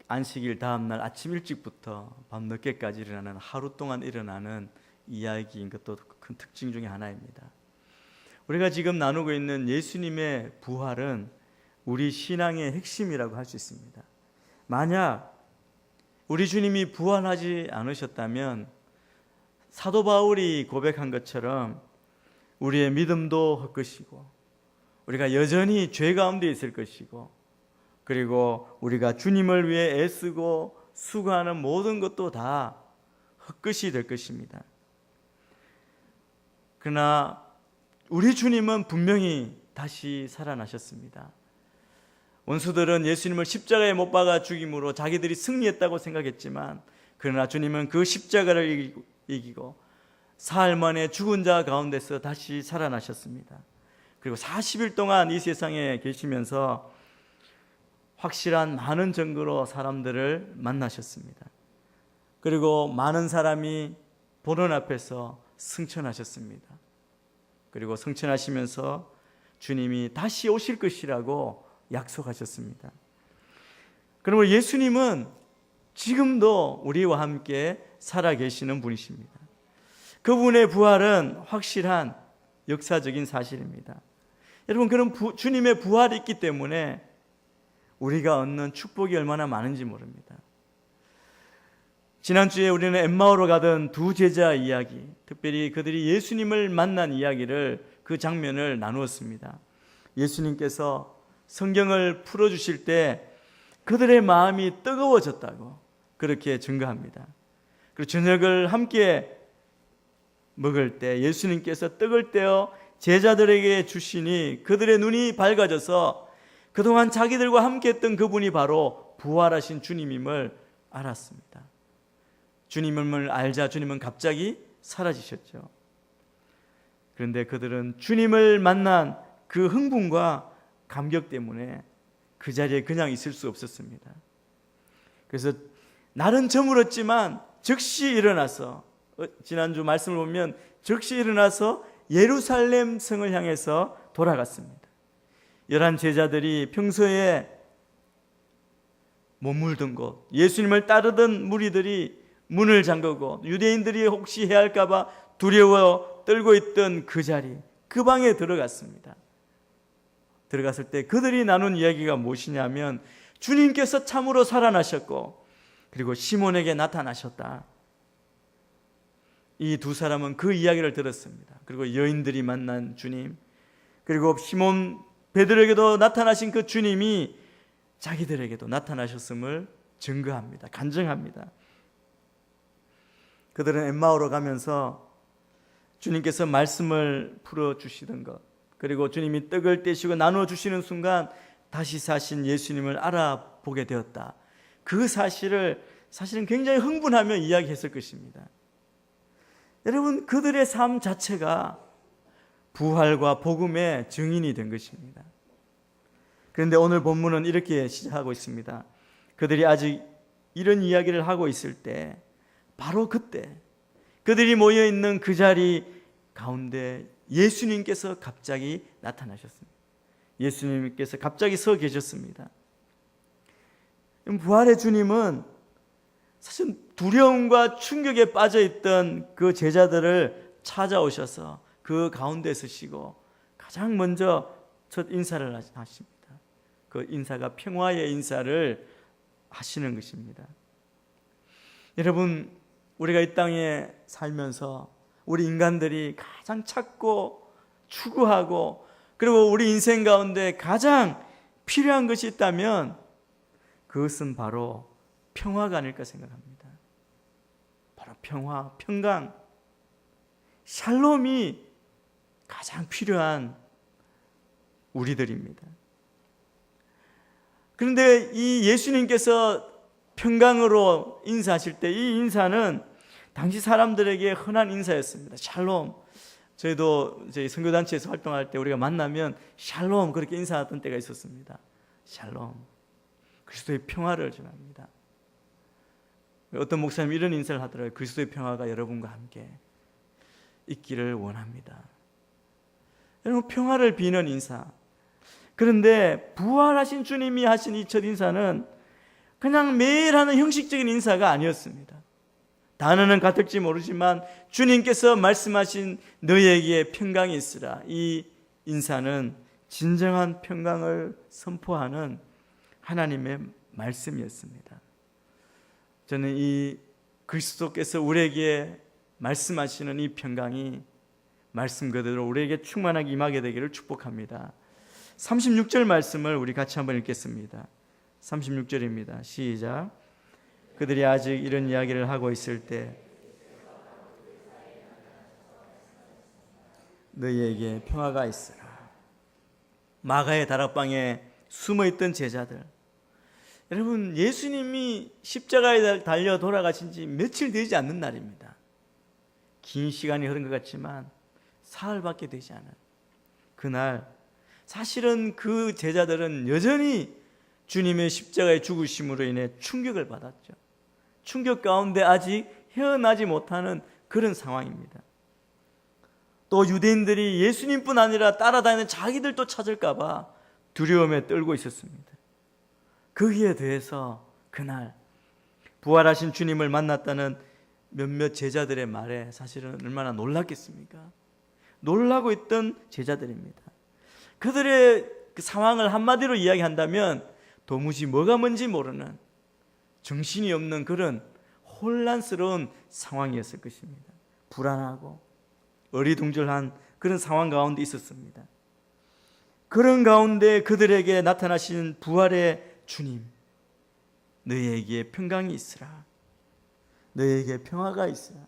안식일 다음날 아침 일찍부터 밤 늦게까지 일어나는, 하루 동안 일어나는 이야기인 것도 큰 특징 중에 하나입니다. 우리가 지금 나누고 있는 예수님의 부활은 우리 신앙의 핵심이라고 할 수 있습니다. 만약 우리 주님이 부활하지 않으셨다면 사도 바울이 고백한 것처럼 우리의 믿음도 헛것이고 우리가 여전히 죄 가운데 있을 것이고, 그리고 우리가 주님을 위해 애쓰고 수고하는 모든 것도 다 헛것이 될 것입니다. 그러나 우리 주님은 분명히 다시 살아나셨습니다. 원수들은 예수님을 십자가에 못 박아 죽임으로 자기들이 승리했다고 생각했지만, 그러나 주님은 그 십자가를 이기고 사흘 만에 죽은 자 가운데서 다시 살아나셨습니다. 그리고 40일 동안 이 세상에 계시면서 확실한 많은 증거로 사람들을 만나셨습니다. 그리고 많은 사람이 보는 앞에서 승천하셨습니다. 그리고 승천하시면서 주님이 다시 오실 것이라고 약속하셨습니다. 그러므로 예수님은 지금도 우리와 함께 살아계시는 분이십니다. 그분의 부활은 확실한 역사적인 사실입니다. 여러분, 그런 주님의 부활이 있기 때문에 우리가 얻는 축복이 얼마나 많은지 모릅니다. 지난주에 우리는 엠마오로 가던 두 제자 이야기, 특별히 그들이 예수님을 만난 이야기를, 그 장면을 나누었습니다. 예수님께서 성경을 풀어주실 때 그들의 마음이 뜨거워졌다고 그렇게 증거합니다. 그리고 저녁을 함께 먹을 때 예수님께서 떡을 떼어 제자들에게 주시니 그들의 눈이 밝아져서 그동안 자기들과 함께 했던 그분이 바로 부활하신 주님임을 알았습니다. 주님을 알자 주님은 갑자기 사라지셨죠. 그런데 그들은 주님을 만난 그 흥분과 감격 때문에 그 자리에 그냥 있을 수 없었습니다. 그래서 날은 저물었지만 즉시 일어나서, 지난주 말씀을 보면 즉시 일어나서 예루살렘 성을 향해서 돌아갔습니다. 11 제자들이 평소에 머물던 곳, 예수님을 따르던 무리들이 문을 잠그고 유대인들이 혹시 해할까 봐 두려워 떨고 있던 그 자리, 그 방에 들어갔습니다. 들어갔을 때 그들이 나눈 이야기가 무엇이냐면, 주님께서 참으로 살아나셨고 그리고 시몬에게 나타나셨다. 이 두 사람은 그 이야기를 들었습니다. 그리고 여인들이 만난 주님, 그리고 시몬 베드로에게도 나타나신 그 주님이 자기들에게도 나타나셨음을 증거합니다. 간증합니다. 그들은 엠마오로 가면서 주님께서 말씀을 풀어주시던 것, 그리고 주님이 떡을 떼시고 나눠주시는 순간 다시 사신 예수님을 알아보게 되었다. 그 사실은 굉장히 흥분하며 이야기했을 것입니다. 여러분, 그들의 삶 자체가 부활과 복음의 증인이 된 것입니다. 그런데 오늘 본문은 이렇게 시작하고 있습니다. 그들이 아직 이런 이야기를 하고 있을 때, 바로 그때 그들이 모여있는 그 자리 가운데 예수님께서 갑자기 나타나셨습니다. 예수님께서 갑자기 서 계셨습니다. 부활의 주님은 사실 두려움과 충격에 빠져있던 그 제자들을 찾아오셔서 그 가운데 서시고 가장 먼저 첫 인사를 하십니다. 그 인사가 평화의 인사를 하시는 것입니다. 여러분, 우리가 이 땅에 살면서 우리 인간들이 가장 찾고 추구하고, 그리고 우리 인생 가운데 가장 필요한 것이 있다면 그것은 바로 평화가 아닐까 생각합니다. 바로 평화, 평강, 샬롬이 가장 필요한 우리들입니다. 그런데 이 예수님께서 평강으로 인사하실 때 이 인사는 당시 사람들에게 흔한 인사였습니다. 샬롬. 저희도 저희 선교단체에서 활동할 때 우리가 만나면 샬롬 그렇게 인사하던 때가 있었습니다. 샬롬. 그리스도의 평화를 전합니다. 어떤 목사님 이런 인사를 하더라고요. 그리스도의 평화가 여러분과 함께 있기를 원합니다. 여러분, 평화를 비는 인사. 그런데 부활하신 주님이 하신 이 첫 인사는 그냥 매일 하는 형식적인 인사가 아니었습니다. 단어는 같을지 모르지만 주님께서 말씀하신 너희에게 평강이 있으라, 이 인사는 진정한 평강을 선포하는 하나님의 말씀이었습니다. 저는 이 그리스도께서 우리에게 말씀하시는 이 평강이 말씀 그대로 우리에게 충만하게 임하게 되기를 축복합니다. 36절 말씀을 우리 같이 한번 읽겠습니다. 36절입니다. 시작. 그들이 아직 이런 이야기를 하고 있을 때 너희에게 평화가 있으라. 마가의 다락방에 숨어있던 제자들, 여러분, 예수님이 십자가에 달려 돌아가신 지 며칠 되지 않는 날입니다. 긴 시간이 흐른 것 같지만 사흘밖에 되지 않은 그날, 사실은 그 제자들은 여전히 주님의 십자가의 죽으심으로 인해 충격을 받았죠. 충격 가운데 아직 헤어나지 못하는 그런 상황입니다. 또 유대인들이 예수님뿐 아니라 따라다니는 자기들도 찾을까 봐 두려움에 떨고 있었습니다. 거기에 대해서 그날 부활하신 주님을 만났다는 몇몇 제자들의 말에 사실은 얼마나 놀랐겠습니까? 놀라고 있던 제자들입니다. 그들의 그 상황을 한마디로 이야기한다면 도무지 뭐가 뭔지 모르는, 정신이 없는 그런 혼란스러운 상황이었을 것입니다. 불안하고 어리둥절한 그런 상황 가운데 있었습니다. 그런 가운데 그들에게 나타나신 부활의 주님, 너희에게 평강이 있으라, 너희에게 평화가 있으라.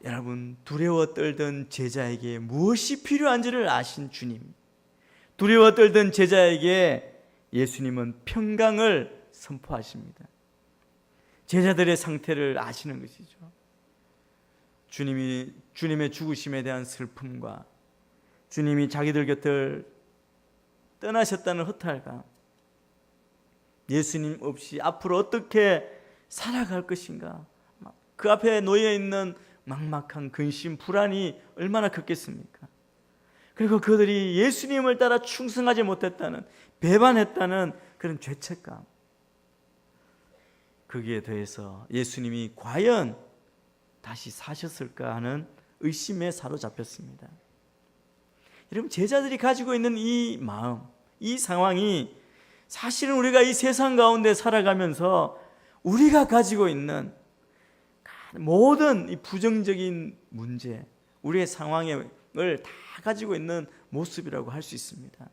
여러분, 두려워 떨던 제자에게 무엇이 필요한지를 아신 주님, 두려워 떨던 제자에게 예수님은 평강을 선포하십니다. 제자들의 상태를 아시는 것이죠. 주님의 죽으심에 대한 슬픔과 주님이 자기들 곁을 떠나셨다는 허탈감, 예수님 없이 앞으로 어떻게 살아갈 것인가, 그 앞에 놓여있는 막막한 근심, 불안이 얼마나 컸겠습니까? 그리고 그들이 예수님을 따라 충성하지 못했다는, 배반했다는 그런 죄책감, 거기에 더해서 예수님이 과연 다시 사셨을까 하는 의심에 사로잡혔습니다. 여러분, 제자들이 가지고 있는 이 마음, 이 상황이 사실은 우리가 이 세상 가운데 살아가면서 우리가 가지고 있는 모든 이 부정적인 문제, 우리의 상황을 다 가지고 있는 모습이라고 할 수 있습니다.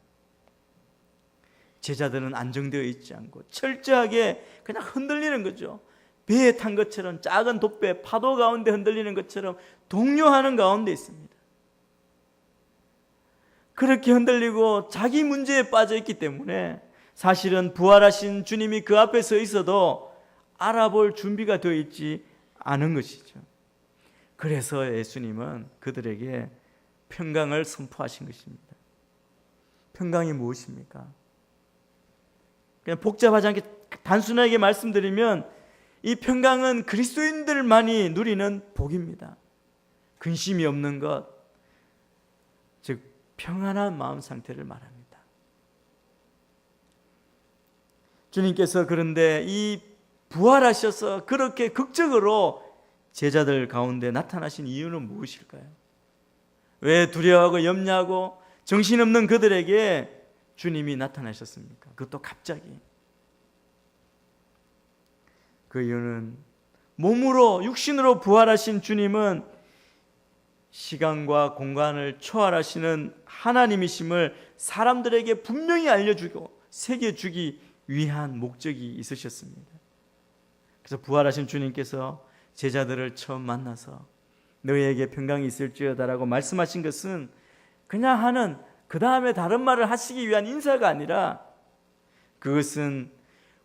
제자들은 안정되어 있지 않고 철저하게 그냥 흔들리는 거죠. 배에 탄 것처럼, 작은 돛배 파도 가운데 흔들리는 것처럼 동요하는 가운데 있습니다. 그렇게 흔들리고 자기 문제에 빠져 있기 때문에 사실은 부활하신 주님이 그 앞에 서 있어도 알아볼 준비가 되어 있지 않은 것이죠. 그래서 예수님은 그들에게 평강을 선포하신 것입니다. 평강이 무엇입니까? 그냥 복잡하지 않게 단순하게 말씀드리면 이 평강은 그리스도인들만이 누리는 복입니다. 근심이 없는 것, 즉 평안한 마음 상태를 말합니다. 주님께서 그런데 이 부활하셔서 그렇게 극적으로 제자들 가운데 나타나신 이유는 무엇일까요? 왜 두려워하고 염려하고 정신없는 그들에게 주님이 나타나셨습니까? 그것도 갑자기. 그 이유는 몸으로, 육신으로 부활하신 주님은 시간과 공간을 초월하시는 하나님이심을 사람들에게 분명히 알려주고 새겨주기 위한 목적이 있으셨습니다. 그래서 부활하신 주님께서 제자들을 처음 만나서 너희에게 평강이 있을지어다라고 말씀하신 것은 그냥 하는, 그 다음에 다른 말을 하시기 위한 인사가 아니라, 그것은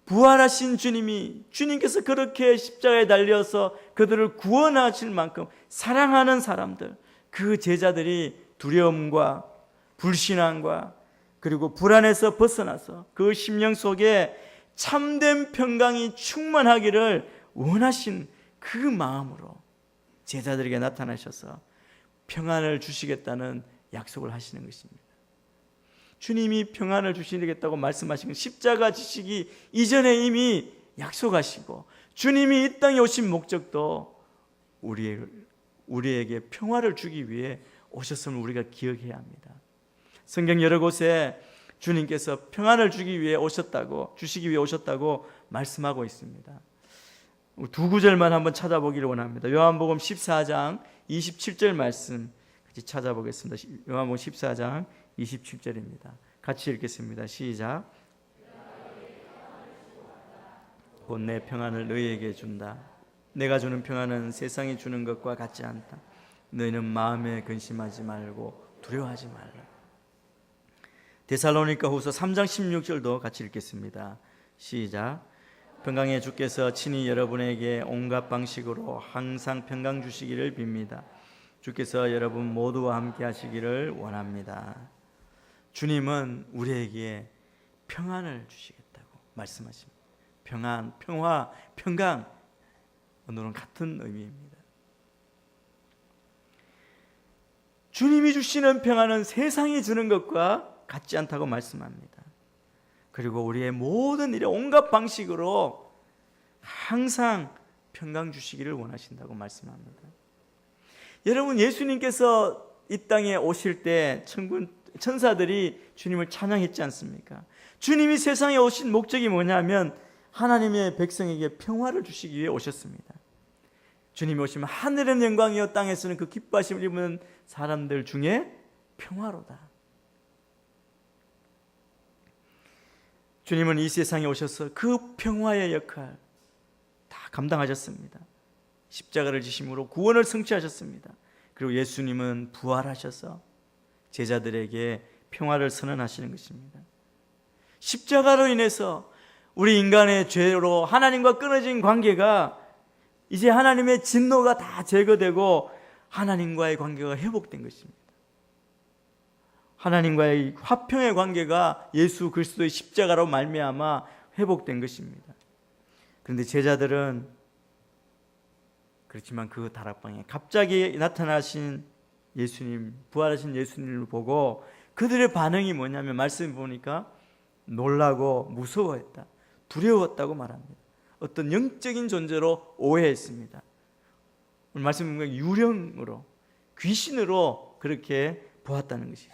부활하신 주님께서 그렇게 십자가에 달려서 그들을 구원하실 만큼 사랑하는 사람들, 그 제자들이 두려움과 불신앙과 그리고 불안에서 벗어나서 그 심령 속에 참된 평강이 충만하기를 원하신 그 마음으로 제자들에게 나타나셔서 평안을 주시겠다는 약속을 하시는 것입니다. 주님이 평안을 주시겠다고 말씀하신 건 십자가 지시기 이전에 이미 약속하시고, 주님이 이 땅에 오신 목적도 우리에게 평화를 주기 위해 오셨음을 우리가 기억해야 합니다. 성경 여러 곳에 주님께서 평안을 주시기 위해 오셨다고 말씀하고 있습니다. 두 구절만 한번 찾아보기를 원합니다. 요한복음 14장 27절 말씀 같이 찾아보겠습니다. 요한복음 14장 27절입니다. 같이 읽겠습니다. 시작. 곧 내 평안을 너희에게 준다. 내가 주는 평안은 세상이 주는 것과 같지 않다. 너희는 마음에 근심하지 말고 두려워하지 말라. 데살로니가 후서 3장 16절도 같이 읽겠습니다. 시작. 평강의 주께서 친히 여러분에게 온갖 방식으로 항상 평강 주시기를 빕니다. 주께서 여러분 모두와 함께 하시기를 원합니다. 주님은 우리에게 평안을 주시겠다고 말씀하십니다. 평안, 평화, 평강, 오늘은 같은 의미입니다. 주님이 주시는 평안은 세상이 주는 것과 같지 않다고 말씀합니다. 그리고 우리의 모든 일에 온갖 방식으로 항상 평강 주시기를 원하신다고 말씀합니다. 여러분, 예수님께서 이 땅에 오실 때 천사들이 주님을 찬양했지 않습니까? 주님이 세상에 오신 목적이 뭐냐면 하나님의 백성에게 평화를 주시기 위해 오셨습니다. 주님이 오시면 하늘의 영광이요 땅에서는 그 기뻐하심을 입는 사람들 중에 평화로다. 주님은 이 세상에 오셔서 그 평화의 역할 다 감당하셨습니다. 십자가를 지심으로 구원을 성취하셨습니다. 그리고 예수님은 부활하셔서 제자들에게 평화를 선언하시는 것입니다. 십자가로 인해서 우리 인간의 죄로 하나님과 끊어진 관계가 이제 하나님의 진노가 다 제거되고 하나님과의 관계가 회복된 것입니다. 하나님과의 화평의 관계가 예수 그리스도의 십자가로 말미암아 회복된 것입니다. 그런데 제자들은 그렇지만 그 다락방에 갑자기 나타나신 예수님, 부활하신 예수님을 보고 그들의 반응이 뭐냐면 말씀 보니까 놀라고 무서워했다, 두려웠다고 말합니다. 어떤 영적인 존재로 오해했습니다. 오늘 말씀 보면 유령으로, 귀신으로 그렇게 보았다는 것이죠.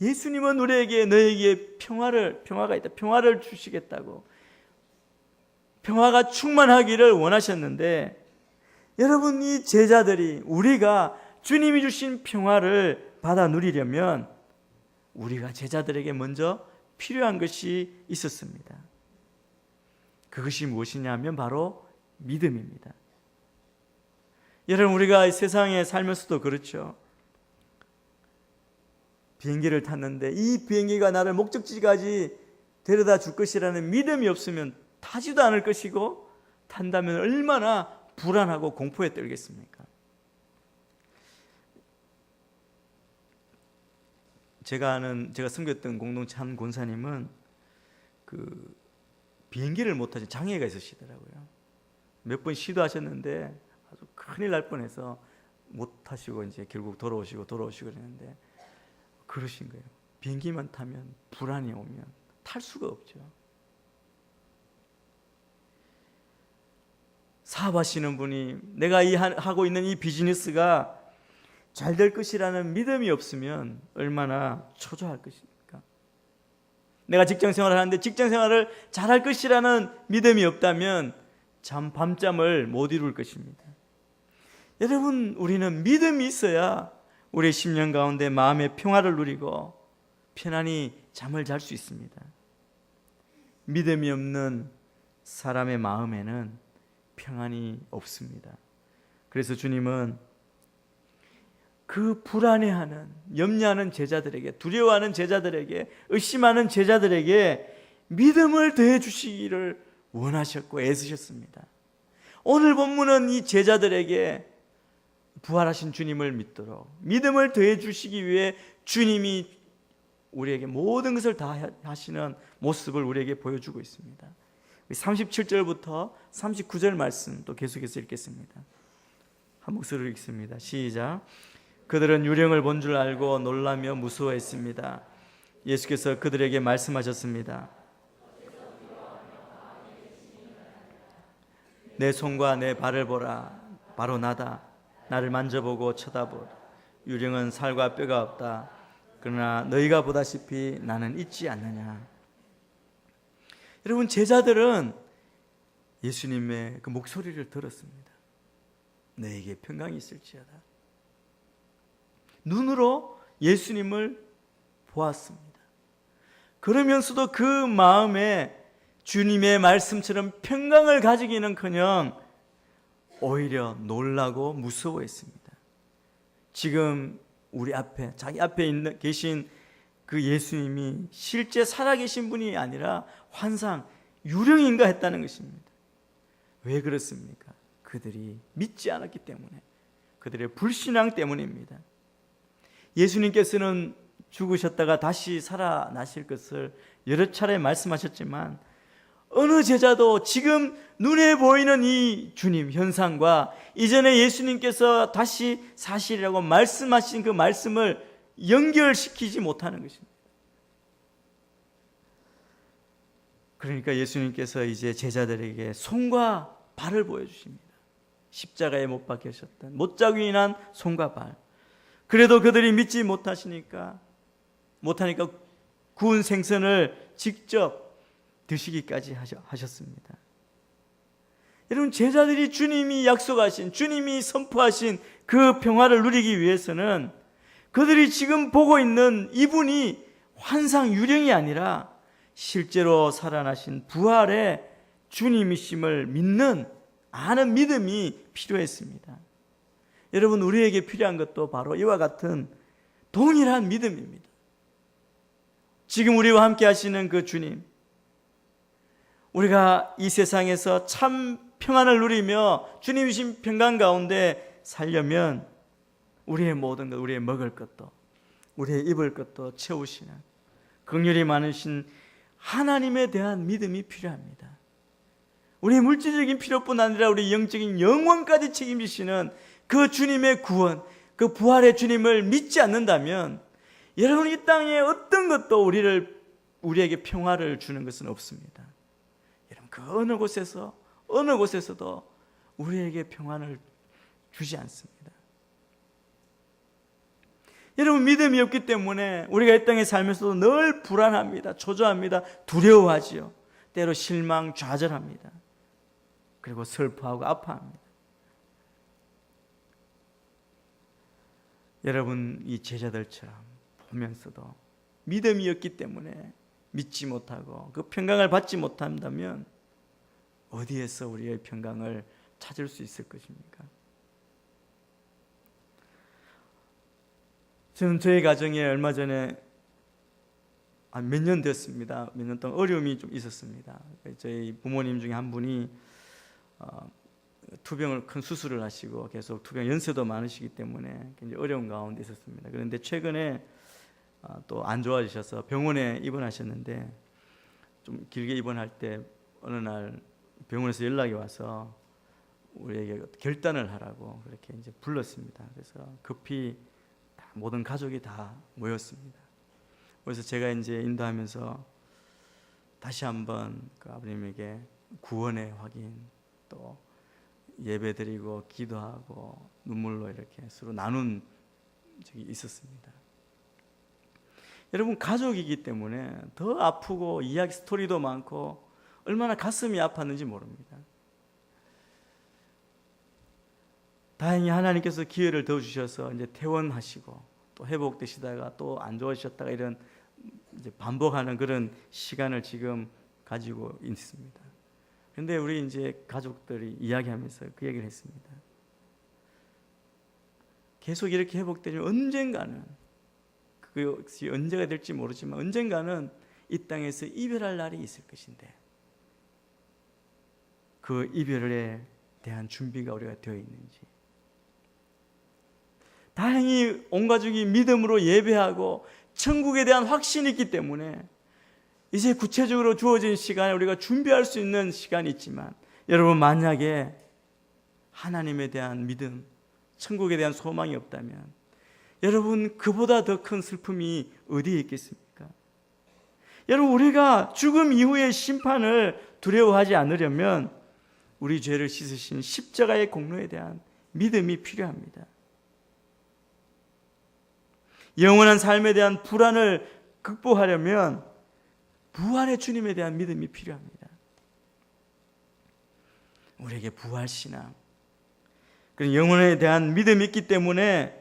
예수님은 우리에게 너에게 평화가 있다, 평화를 주시겠다고, 평화가 충만하기를 원하셨는데, 여러분, 이 제자들이 우리가 주님이 주신 평화를 받아 누리려면 우리가 제자들에게 먼저 필요한 것이 있었습니다. 그것이 무엇이냐면 바로 믿음입니다. 여러분, 우리가 세상에 살면서도 그렇죠. 비행기를 탔는데 이 비행기가 나를 목적지까지 데려다 줄 것이라는 믿음이 없으면 타지도 않을 것이고, 탄다면 얼마나 불안하고 공포에 떨겠습니까? 제가 섬겼던 공동체 한 권사님은 그 비행기를 못 타신 장애가 있으시더라고요. 몇 번 시도하셨는데 아주 큰일 날 뻔해서 못 타시고 이제 결국 돌아오시고 그랬는데 그러신 거예요. 비행기만 타면 불안이 오면 탈 수가 없죠. 사업하시는 분이 내가 하고 있는 이 비즈니스가 잘 될 것이라는 믿음이 없으면 얼마나 초조할 것입니까? 내가 직장생활을 하는데 직장생활을 잘할 것이라는 믿음이 없다면 밤잠을 못 이룰 것입니다. 여러분, 우리는 믿음이 있어야 우리의 심령 가운데 마음의 평화를 누리고 편안히 잠을 잘 수 있습니다. 믿음이 없는 사람의 마음에는 평안이 없습니다. 그래서 주님은 그 불안해하는, 염려하는 제자들에게, 두려워하는 제자들에게, 의심하는 제자들에게 믿음을 더해 주시기를 원하셨고 애쓰셨습니다. 오늘 본문은 이 제자들에게 부활하신 주님을 믿도록 믿음을 더해 주시기 위해 주님이 우리에게 모든 것을 다 하시는 모습을 우리에게 보여주고 있습니다. 37절부터 39절 말씀 또 계속해서 읽겠습니다. 한 목소리로 읽습니다. 시작. 그들은 유령을 본 줄 알고 놀라며 무서워했습니다. 예수께서 그들에게 말씀하셨습니다. 내 손과 내 발을 보라. 바로 나다. 나를 만져보고 쳐다보라. 유령은 살과 뼈가 없다. 그러나 너희가 보다시피 나는 있지 않느냐. 여러분, 제자들은 예수님의 그 목소리를 들었습니다. 너에게 평강이 있을지어다. 눈으로 예수님을 보았습니다. 그러면서도 그 마음에 주님의 말씀처럼 평강을 가지기는커녕 오히려 놀라고 무서워했습니다. 지금 우리 앞에, 자기 앞에 계신 그 예수님이 실제 살아계신 분이 아니라 환상, 유령인가 했다는 것입니다. 왜 그렇습니까? 그들이 믿지 않았기 때문에, 그들의 불신앙 때문입니다. 예수님께서는 죽으셨다가 다시 살아나실 것을 여러 차례 말씀하셨지만 어느 제자도 지금 눈에 보이는 이 주님 현상과 이전에 예수님께서 다시 사실이라고 말씀하신 그 말씀을 연결시키지 못하는 것입니다. 그러니까 예수님께서 이제 제자들에게 손과 발을 보여주십니다. 십자가에 못 박히셨던 못자국이 인한 손과 발. 그래도 그들이 믿지 못하니까 구운 생선을 직접 드시기까지 하셨습니다. 여러분, 제자들이 주님이 약속하신, 주님이 선포하신 그 평화를 누리기 위해서는 그들이 지금 보고 있는 이분이 환상 유령이 아니라 실제로 살아나신 부활의 주님이심을 믿는, 아는 믿음이 필요했습니다. 여러분, 우리에게 필요한 것도 바로 이와 같은 동일한 믿음입니다. 지금 우리와 함께 하시는 그 주님, 우리가 이 세상에서 참 평안을 누리며 주님이신 평강 가운데 살려면 우리의 모든 것, 우리의 먹을 것도, 우리의 입을 것도 채우시는 긍휼이 많으신 하나님에 대한 믿음이 필요합니다. 우리의 물질적인 필요뿐 아니라 우리 영적인 영혼까지 책임지시는 그 주님의 구원, 그 부활의 주님을 믿지 않는다면 여러분, 이 땅에 어떤 것도 우리에게 평화를 주는 것은 없습니다. 여러분, 그 어느 곳에서도 우리에게 평안을 주지 않습니다. 여러분, 믿음이 없기 때문에 우리가 이 땅에 살면서도 늘 불안합니다. 초조합니다. 두려워하지요. 때로 실망, 좌절합니다. 그리고 슬퍼하고 아파합니다. 여러분, 이 제자들처럼 보면서도 믿음이 없기 때문에 믿지 못하고 그 평강을 받지 못한다면 어디에서 우리의 평강을 찾을 수 있을 것입니까? 저는 저희 가정에 얼마 전에 몇 년 됐습니다. 몇 년 동안 어려움이 좀 있었습니다. 저희 부모님 중에 한 분이 투병을 큰 수술을 하시고 계속 투병 연세도 많으시기 때문에 굉장히 어려운 가운데 있었습니다. 그런데 최근에 또 안 좋아지셔서 병원에 입원하셨는데 좀 길게 입원할 때 어느 날 병원에서 연락이 와서 우리에게 결단을 하라고 그렇게 이제 불렀습니다. 그래서 급히 모든 가족이 다 모였습니다. 그래서 제가 이제 인도하면서 다시 한번 그 아버님에게 구원의 확인, 또 예배드리고 기도하고 눈물로 이렇게 서로 나눈 적이 있었습니다. 여러분, 가족이기 때문에 더 아프고 이야기 스토리도 많고 얼마나 가슴이 아팠는지 모릅니다. 다행히 하나님께서 기회를 더 주셔서 이제 퇴원하시고 또 회복되시다가 또 안 좋아지셨다가 이런 이제 반복하는 그런 시간을 지금 가지고 있습니다. 그런데 우리 이제 가족들이 이야기하면서 그 얘기를 했습니다. 계속 이렇게 회복되면 언젠가는, 그것이 언제가 될지 모르지만 언젠가는 이 땅에서 이별할 날이 있을 것인데 그 이별에 대한 준비가 우리가 되어 있는지. 다행히 온 가족이 믿음으로 예배하고 천국에 대한 확신이 있기 때문에 이제 구체적으로 주어진 시간에 우리가 준비할 수 있는 시간이 있지만, 여러분, 만약에 하나님에 대한 믿음, 천국에 대한 소망이 없다면 여러분, 그보다 더 큰 슬픔이 어디에 있겠습니까? 여러분, 우리가 죽음 이후의 심판을 두려워하지 않으려면 우리 죄를 씻으신 십자가의 공로에 대한 믿음이 필요합니다. 영원한 삶에 대한 불안을 극복하려면 부활의 주님에 대한 믿음이 필요합니다. 우리에게 부활신앙, 그런 영혼에 대한 믿음이 있기 때문에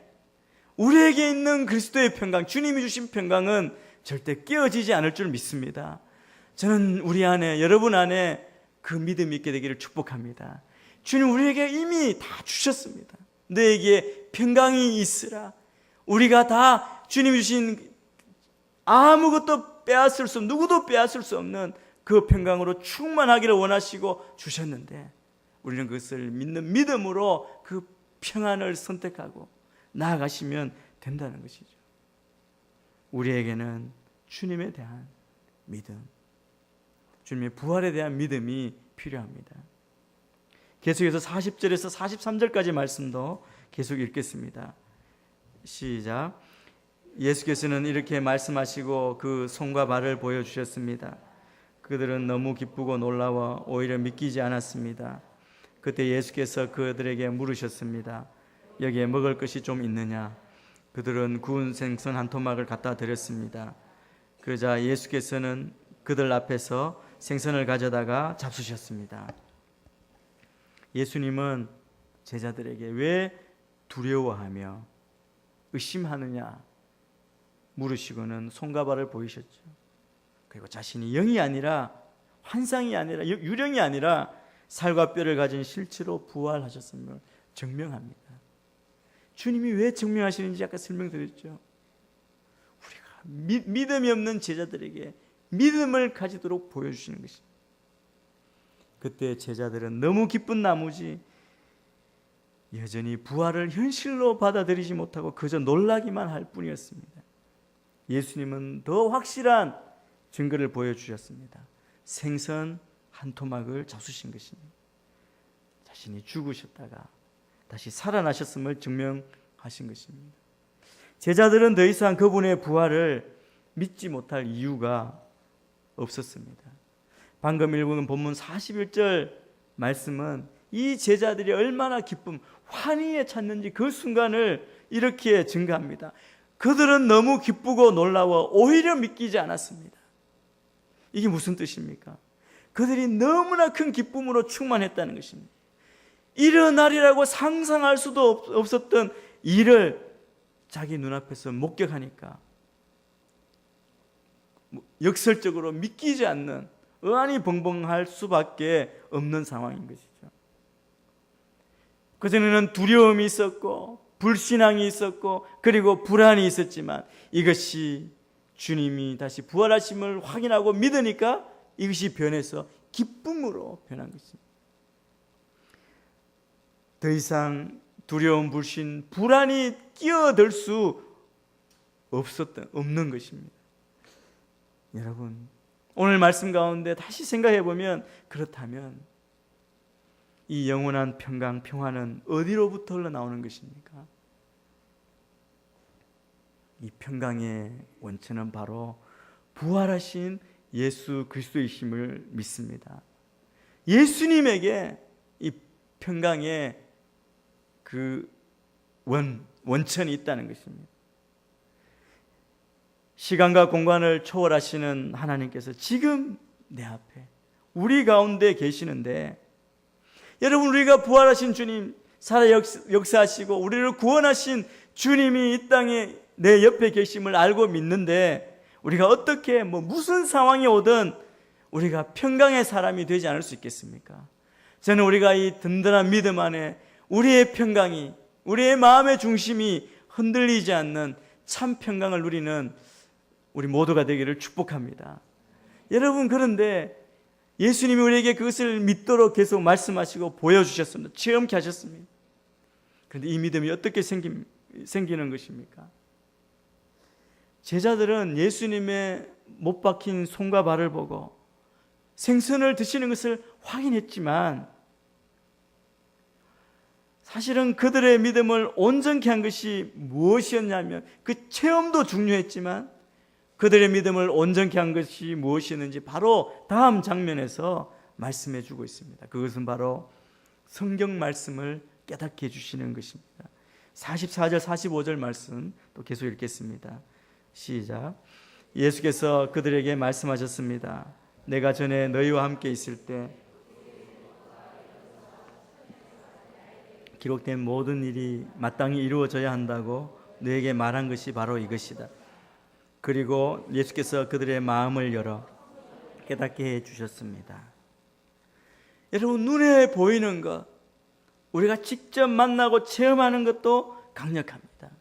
우리에게 있는 그리스도의 평강, 주님이 주신 평강은 절대 깨어지지 않을 줄 믿습니다. 저는 우리 안에, 여러분 안에 그 믿음이 있게 되기를 축복합니다. 주님 우리에게 이미 다 주셨습니다. 너에게 평강이 있으라. 우리가 다 주님이 주신 아무것도 빼앗을 수, 누구도 빼앗을 수 없는 그 평강으로 충만하기를 원하시고 주셨는데 우리는 그것을 믿는 믿음으로 그 평안을 선택하고 나아가시면 된다는 것이죠. 우리에게는 주님에 대한 믿음, 주님의 부활에 대한 믿음이 필요합니다. 계속해서 40절에서 43절까지 말씀도 계속 읽겠습니다. 시작. 예수께서는 이렇게 말씀하시고 그 손과 발을 보여주셨습니다. 그들은 너무 기쁘고 놀라워 오히려 믿기지 않았습니다. 그때 예수께서 그들에게 물으셨습니다. 여기에 먹을 것이 좀 있느냐? 그들은 구운 생선 한 토막을 갖다 드렸습니다. 그러자 예수께서는 그들 앞에서 생선을 가져다가 잡수셨습니다. 예수님은 제자들에게 왜 두려워하며 의심하느냐 물으시고는 손과 발을 보이셨죠. 그리고 자신이 영이 아니라 환상이 아니라 유령이 아니라 살과 뼈를 가진 실체로 부활하셨음을 증명합니다. 주님이 왜 증명하시는지 아까 설명드렸죠. 우리가 믿음이 없는 제자들에게 믿음을 가지도록 보여주시는 것입니다. 그때 제자들은 너무 기쁜 나머지 여전히 부활을 현실로 받아들이지 못하고 그저 놀라기만 할 뿐이었습니다. 예수님은 더 확실한 증거를 보여주셨습니다. 생선 한 토막을 잡수신 것입니다. 자신이 죽으셨다가 다시 살아나셨음을 증명하신 것입니다. 제자들은 더 이상 그분의 부활을 믿지 못할 이유가 없었습니다. 방금 읽은 본문 41절 말씀은 이 제자들이 얼마나 기쁨, 환희에 찼는지 그 순간을 이렇게 증가합니다. 그들은 너무 기쁘고 놀라워 오히려 믿기지 않았습니다. 이게 무슨 뜻입니까? 그들이 너무나 큰 기쁨으로 충만했다는 것입니다. 일어나리라고 상상할 수도 없었던 일을 자기 눈앞에서 목격하니까 역설적으로 믿기지 않는 의안이 벙벙할 수밖에 없는 상황인 것이죠. 그전에는 두려움이 있었고 불신앙이 있었고 그리고 불안이 있었지만 이것이 주님이 다시 부활하심을 확인하고 믿으니까 이것이 변해서 기쁨으로 변한 것입니다. 더 이상 두려움, 불신, 불안이 끼어들 수 없는 것입니다. 여러분, 오늘 말씀 가운데 다시 생각해 보면 그렇다면 이 영원한 평강, 평화는 어디로부터 흘러나오는 것입니까? 이 평강의 원천은 바로 부활하신 예수 그리스도이심을 믿습니다. 예수님에게 이 평강의 그 원천이 있다는 것입니다. 시간과 공간을 초월하시는 하나님께서 지금 내 앞에 우리 가운데 계시는데 여러분, 우리가 부활하신 주님, 살아 역사하시고 우리를 구원하신 주님이 이 땅에 내 옆에 계심을 알고 믿는데 우리가 어떻게 무슨 상황이 오든 우리가 평강의 사람이 되지 않을 수 있겠습니까? 저는 우리가 이 든든한 믿음 안에 우리의 평강이, 우리의 마음의 중심이 흔들리지 않는 참 평강을 누리는 우리 모두가 되기를 축복합니다. 여러분, 그런데 예수님이 우리에게 그것을 믿도록 계속 말씀하시고 보여주셨습니다. 체험케 하셨습니다. 그런데 이 믿음이 어떻게 생기는 것입니까? 제자들은 예수님의 못 박힌 손과 발을 보고 생선을 드시는 것을 확인했지만 사실은 그들의 믿음을 온전케 한 것이 무엇이었냐면, 그 체험도 중요했지만 그들의 믿음을 온전케 한 것이 무엇이었는지 바로 다음 장면에서 말씀해 주고 있습니다. 그것은 바로 성경 말씀을 깨닫게 해주시는 것입니다. 44절 45절 말씀 또 계속 읽겠습니다. 시작. 예수께서 그들에게 말씀하셨습니다. 내가 전에 너희와 함께 있을 때 기록된 모든 일이 마땅히 이루어져야 한다고 너에게 말한 것이 바로 이것이다. 그리고 예수께서 그들의 마음을 열어 깨닫게 해주셨습니다. 여러분, 눈에 보이는 것, 우리가 직접 만나고 체험하는 것도 강력합니다.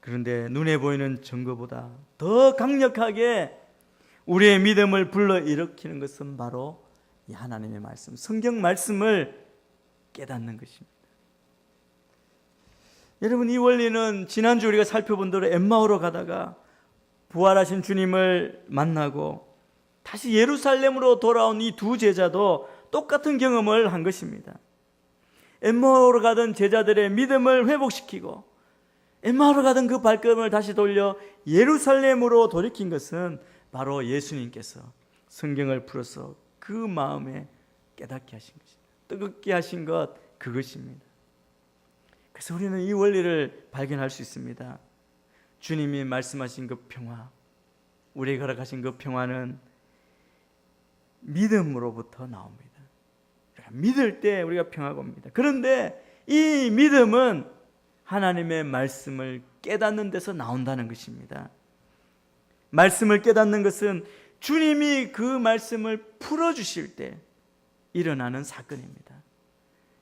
그런데 눈에 보이는 증거보다 더 강력하게 우리의 믿음을 불러일으키는 것은 바로 이 하나님의 말씀, 성경 말씀을 깨닫는 것입니다. 여러분, 이 원리는 지난주 우리가 살펴본 대로 엠마오로 가다가 부활하신 주님을 만나고 다시 예루살렘으로 돌아온 이 두 제자도 똑같은 경험을 한 것입니다. 엠마오로 가던 제자들의 믿음을 회복시키고 엠마오로 가던 그 발걸음을 다시 돌려 예루살렘으로 돌이킨 것은 바로 예수님께서 성경을 풀어서 그 마음에 깨닫게 하신 것입니다. 뜨겁게 하신 것, 그것입니다. 그래서 우리는 이 원리를 발견할 수 있습니다. 주님이 말씀하신 그 평화, 우리에게 허락하신 그 평화는 믿음으로부터 나옵니다. 믿을 때 우리가 평화가 옵니다. 그런데 이 믿음은 하나님의 말씀을 깨닫는 데서 나온다는 것입니다. 말씀을 깨닫는 것은 주님이 그 말씀을 풀어주실 때 일어나는 사건입니다.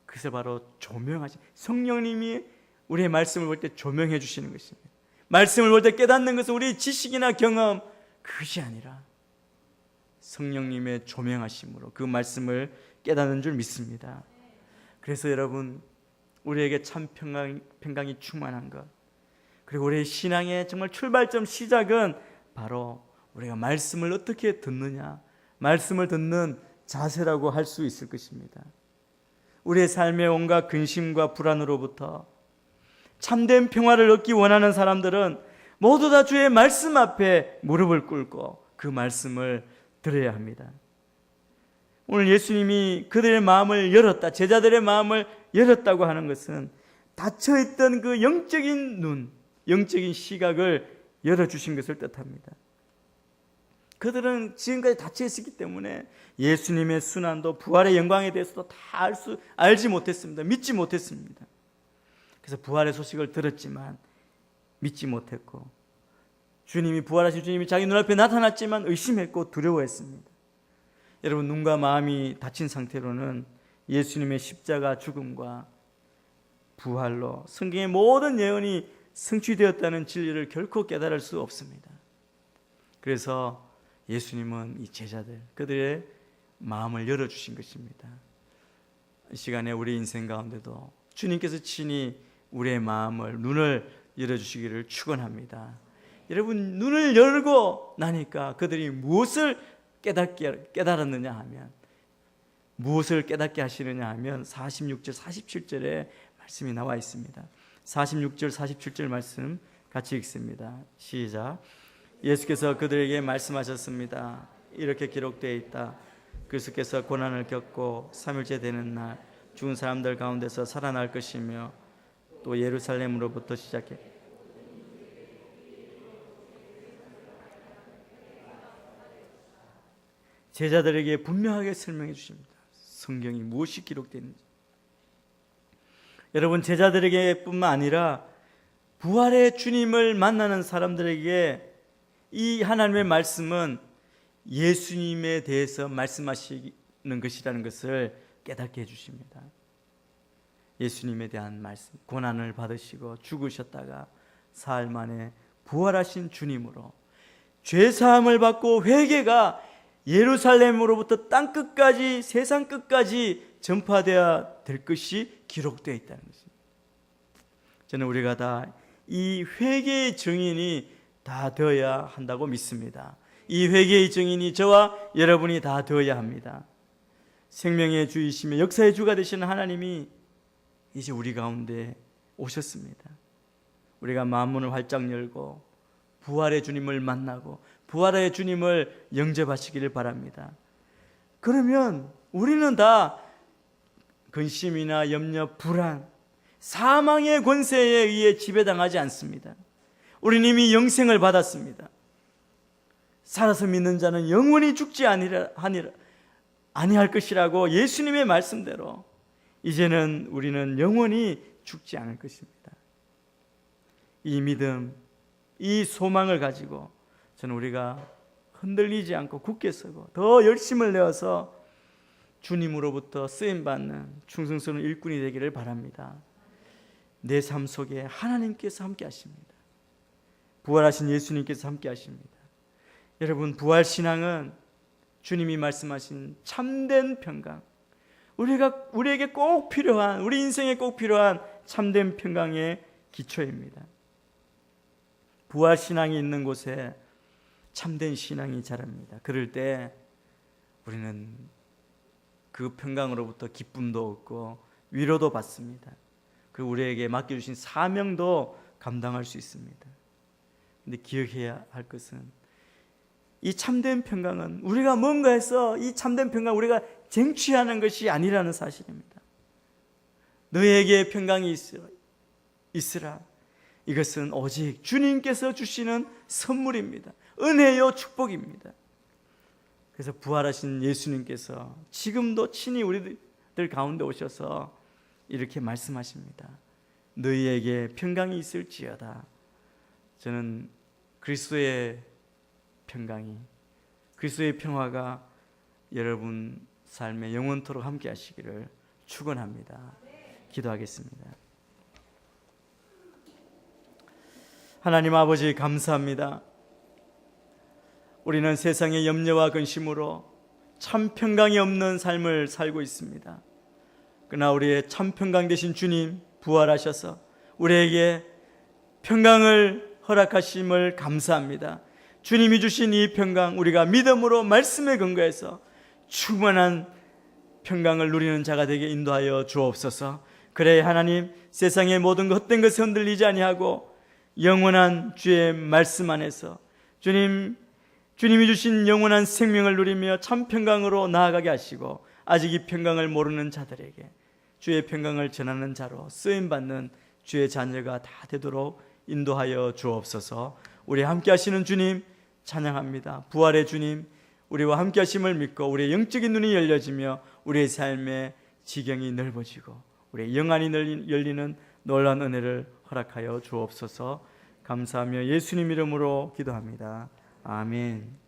그래서 바로 조명하신 성령님이 우리의 말씀을 볼 때 조명해 주시는 것입니다. 말씀을 볼 때 깨닫는 것은 우리의 지식이나 경험, 그것이 아니라 성령님의 조명하심으로 그 말씀을 깨닫는 줄 믿습니다. 그래서 여러분, 우리에게 참 평강이 충만한 것, 그리고 우리의 신앙의 정말 출발점, 시작은 바로 우리가 말씀을 어떻게 듣느냐, 말씀을 듣는 자세라고 할 수 있을 것입니다. 우리의 삶의 온갖 근심과 불안으로부터 참된 평화를 얻기 원하는 사람들은 모두 다 주의 말씀 앞에 무릎을 꿇고 그 말씀을 들어야 합니다. 오늘 예수님이 그들의 마음을 열었다, 제자들의 마음을 열었다고 하는 것은 닫혀있던 그 영적인 눈, 영적인 시각을 열어주신 것을 뜻합니다. 그들은 지금까지 닫혀 있었기 때문에 예수님의 순환도 부활의 영광에 대해서도 다 알지 못했습니다. 믿지 못했습니다. 그래서 부활의 소식을 들었지만 믿지 못했고, 주님이, 부활하신 주님이 자기 눈앞에 나타났지만 의심했고 두려워했습니다. 여러분, 눈과 마음이 닫힌 상태로는 예수님의 십자가 죽음과 부활로 성경의 모든 예언이 성취되었다는 진리를 결코 깨달을 수 없습니다. 그래서 예수님은 이 제자들, 그들의 마음을 열어주신 것입니다. 이 시간에 우리 인생 가운데도 주님께서 친히 우리의 마음을, 눈을 열어주시기를 축원합니다. 여러분, 눈을 열고 나니까 그들이 무엇을 깨달았느냐 하면, 무엇을 깨닫게 하시느냐 하면 46절 47절에 말씀이 나와 있습니다. 46절 47절 말씀 같이 읽습니다. 시작. 예수께서 그들에게 말씀하셨습니다. 이렇게 기록되어 있다. 그리스도께서 고난을 겪고 3일째 되는 날 죽은 사람들 가운데서 살아날 것이며 또 예루살렘으로부터 시작해 제자들에게 분명하게 설명해 주십니다. 성경이 무엇이 기록되어 있는지. 여러분, 제자들에게 뿐만 아니라 부활의 주님을 만나는 사람들에게 이 하나님의 말씀은 예수님에 대해서 말씀하시는 것이라는 것을 깨닫게 해주십니다. 예수님에 대한 말씀, 고난을 받으시고 죽으셨다가 사흘 만에 부활하신 주님으로 죄사함을 받고 회개가 예루살렘으로부터 땅끝까지, 세상 끝까지 전파되어야 될 것이 기록되어 있다는 것입니다. 저는 우리가 다 이 회개의 증인이 다 되어야 한다고 믿습니다. 이 회개의 증인이 저와 여러분이 다 되어야 합니다. 생명의 주이시며 역사의 주가 되시는 하나님이 이제 우리 가운데 오셨습니다. 우리가 마음문을 활짝 열고 부활의 주님을 만나고 부활의 주님을 영접하시기를 바랍니다. 그러면 우리는 다 근심이나 염려, 불안, 사망의 권세에 의해 지배당하지 않습니다. 우리는 이미 영생을 받았습니다. 살아서 믿는 자는 영원히 죽지 아니할 것이라고 예수님의 말씀대로 이제는 우리는 영원히 죽지 않을 것입니다. 이 믿음, 이 소망을 가지고 저는 우리가 흔들리지 않고 굳게 서고 더 열심을 내어서 주님으로부터 쓰임받는 충성스러운 일꾼이 되기를 바랍니다. 내 삶 속에 하나님께서 함께 하십니다. 부활하신 예수님께서 함께 하십니다. 여러분, 부활신앙은 주님이 말씀하신 참된 평강, 우리에게 꼭 필요한, 우리 인생에 꼭 필요한 참된 평강의 기초입니다. 부활신앙이 있는 곳에 참된 신앙이 자랍니다. 그럴 때 우리는 그 평강으로부터 기쁨도 얻고 위로도 받습니다. 그리고 우리에게 맡겨주신 사명도 감당할 수 있습니다. 근데 기억해야 할 것은 이 참된 평강은 우리가 뭔가 해서 이 참된 평강 우리가 쟁취하는 것이 아니라는 사실입니다. 너에게 평강이 있으라. 이것은 오직 주님께서 주시는 선물입니다. 은혜요 축복입니다. 그래서 부활하신 예수님께서 지금도 친히 우리들 가운데 오셔서 이렇게 말씀하십니다. 너희에게 평강이 있을지어다. 저는 그리스도의 평강이, 그리스도의 평화가 여러분 삶에 영원토록 함께 하시기를 축원합니다. 기도하겠습니다. 하나님 아버지, 감사합니다. 우리는 세상의 염려와 근심으로 참 평강이 없는 삶을 살고 있습니다. 그러나 우리의 참 평강 되신 주님 부활하셔서 우리에게 평강을 허락하심을 감사합니다. 주님이 주신 이 평강, 우리가 믿음으로 말씀에 근거해서 충만한 평강을 누리는 자가 되게 인도하여 주옵소서. 그래 하나님, 세상의 모든 헛된 것에 흔들리지 아니하고 영원한 주의 말씀 안에서 주님이 주신 영원한 생명을 누리며 참 평강으로 나아가게 하시고, 아직 이 평강을 모르는 자들에게 주의 평강을 전하는 자로 쓰임받는 주의 자녀가 다 되도록 인도하여 주옵소서. 우리 함께 하시는 주님 찬양합니다. 부활의 주님, 우리와 함께 하심을 믿고 우리의 영적인 눈이 열려지며 우리의 삶의 지경이 넓어지고 우리의 영안이 열리는 놀라운 은혜를 허락하여 주옵소서. 감사하며 예수님 이름으로 기도합니다. 아멘.